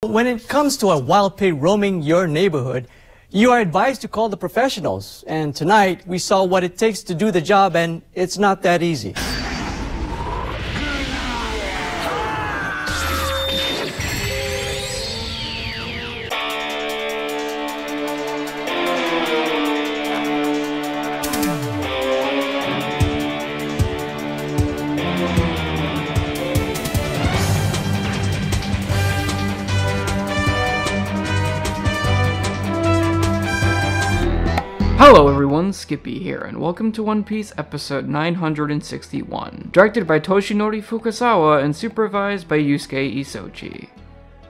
When it comes to a wild pig roaming your neighborhood, you are advised to call the professionals. And tonight, we saw what it takes to do the job, and it's not that easy. Hello everyone, Skippy here, and welcome to One Piece episode 961, directed by Toshinori Fukasawa and supervised by Yusuke Isochi.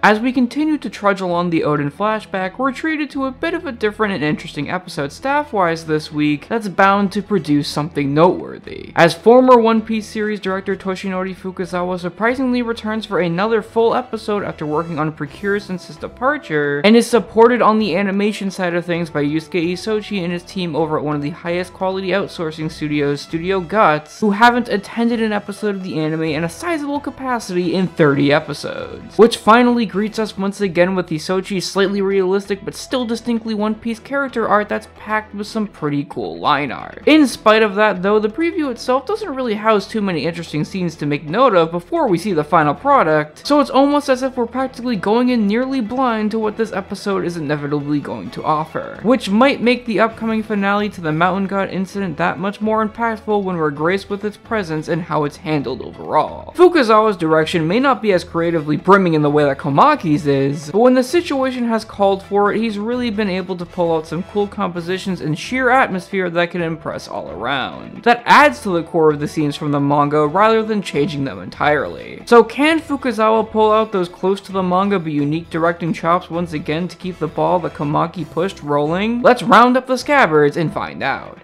As we continue to trudge along the Oden flashback, we're treated to a bit of a different and interesting episode staff-wise this week that's bound to produce something noteworthy. As former One Piece series director Toshinori Fukasawa surprisingly returns for another full episode after working on Precure since his departure, and is supported on the animation side of things by Yusuke Isochi and his team over at one of the highest quality outsourcing studios, Studio Guts, who haven't attended an episode of the anime in a sizable capacity in 30 episodes, which finally greets us once again with Isochi's slightly realistic but still distinctly One Piece character art that's packed with some pretty cool line art. In spite of that though, the preview itself doesn't really house too many interesting scenes to make note of before we see the final product, so it's almost as if we're practically going in nearly blind to what this episode is inevitably going to offer, which might make the upcoming finale to the Mountain God incident that much more impactful when we're graced with its presence and how it's handled overall. Fukasawa's direction may not be as creatively brimming in the way that Komaki's is, but when the situation has called for it, he's really been able to pull out some cool compositions and sheer atmosphere that can impress all around. That adds to the core of the scenes from the manga rather than changing them entirely. So can Fukasawa pull out those close to the manga but unique directing chops once again to keep the ball that Komaki pushed rolling? Let's round up the scabbards and find out.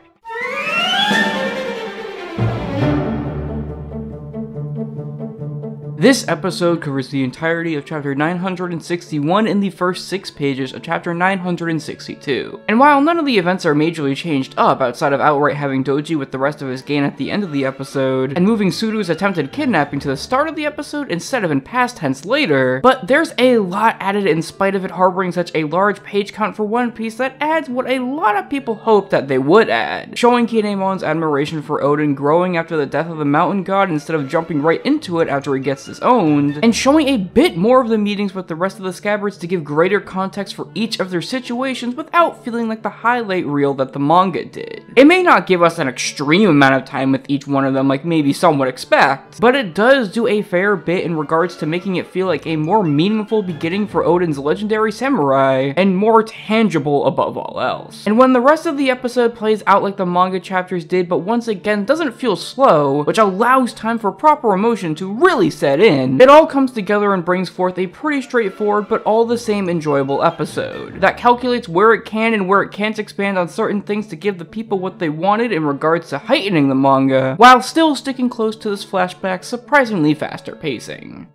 This episode covers the entirety of chapter 961 in the first 6 pages of chapter 962. And while none of the events are majorly changed up outside of outright having Doji with the rest of his gang at the end of the episode, and moving Suru's attempted kidnapping to the start of the episode instead of in past tense later, but there's a lot added in spite of it harboring such a large page count for One Piece that adds what a lot of people hoped that they would add, showing Kinemon's admiration for Oden growing after the death of the Mountain God instead of jumping right into it after he gets owned, and showing a bit more of the meetings with the rest of the scabbards to give greater context for each of their situations without feeling like the highlight reel that the manga did. It may not give us an extreme amount of time with each one of them like maybe some would expect, but it does do a fair bit in regards to making it feel like a more meaningful beginning for Oden's legendary samurai, and more tangible above all else. And when the rest of the episode plays out like the manga chapters did, but once again doesn't feel slow, which allows time for proper emotion to really set in, it all comes together and brings forth a pretty straightforward but all the same enjoyable episode that calculates where it can and where it can't expand on certain things to give the people what they wanted in regards to heightening the manga, while still sticking close to this flashback's surprisingly faster pacing.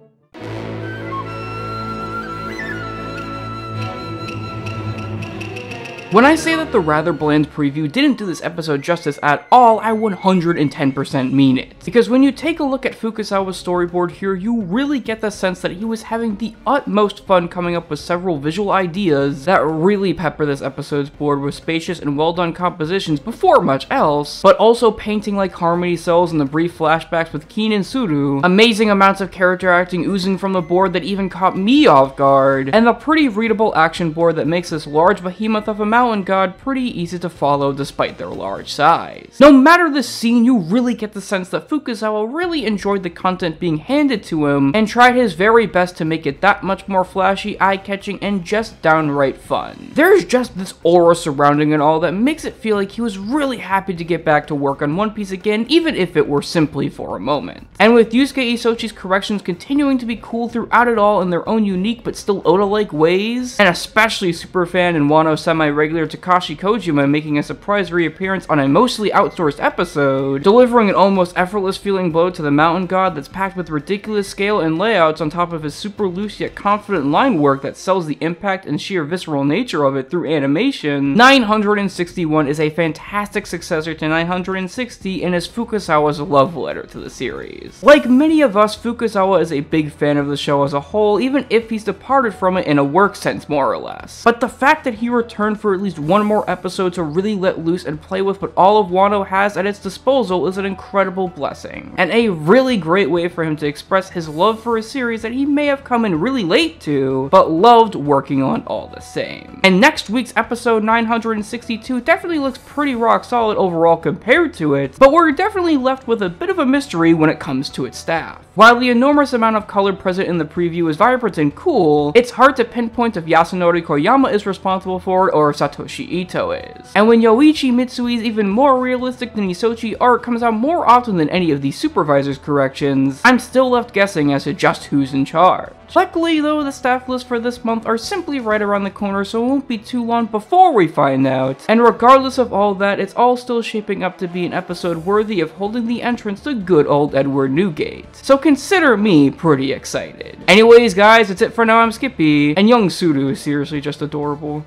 When I say that the rather bland preview didn't do this episode justice at all, I 110% mean it. Because when you take a look at Fukasawa's storyboard here, you really get the sense that he was having the utmost fun coming up with several visual ideas that really pepper this episode's board with spacious and well done compositions before much else, but also painting like harmony cells in the brief flashbacks with Keen and Suru, amazing amounts of character acting oozing from the board that even caught me off guard, and the pretty readable action board that makes this large behemoth of a Mountain God pretty easy to follow despite their large size. No matter the scene, you really get the sense that Fukasawa really enjoyed the content being handed to him and tried his very best to make it that much more flashy, eye-catching, and just downright fun. There's just this aura surrounding it all that makes it feel like he was really happy to get back to work on One Piece again, even if it were simply for a moment. And with Yusuke Isochi's corrections continuing to be cool throughout it all in their own unique but still Oda-like ways, and especially Superfan and Wano semi-regular regular Takashi Kojima making a surprise reappearance on a mostly outsourced episode, delivering an almost effortless feeling blow to the mountain god that's packed with ridiculous scale and layouts on top of his super loose yet confident line work that sells the impact and sheer visceral nature of it through animation. 961 is a fantastic successor to 960 and is Fukasawa's love letter to the series. Like many of us, Fukasawa is a big fan of the show as a whole, even if he's departed from it in a work sense more or less. But the fact that he returned for at least one more episode to really let loose and play with what all of Wano has at its disposal is an incredible blessing, and a really great way for him to express his love for a series that he may have come in really late to, but loved working on all the same. And next week's episode 962 definitely looks pretty rock solid overall compared to it, but we're definitely left with a bit of a mystery when it comes to its staff. While the enormous amount of color present in the preview is vibrant and cool, it's hard to pinpoint if Yasunori Koyama is responsible for it or if Satoshi Ito is. And when Yoichi Mitsui's even more realistic than Isochi art comes out more often than any of these supervisors' corrections, I'm still left guessing as to just who's in charge. Luckily though, the staff lists for this month are simply right around the corner, so it won't be too long before we find out, and regardless of all that, it's all still shaping up to be an episode worthy of holding the entrance to good old Edward Newgate. So consider me pretty excited. Anyways guys, that's it for now. I'm Skippy, and young Suru is seriously just adorable.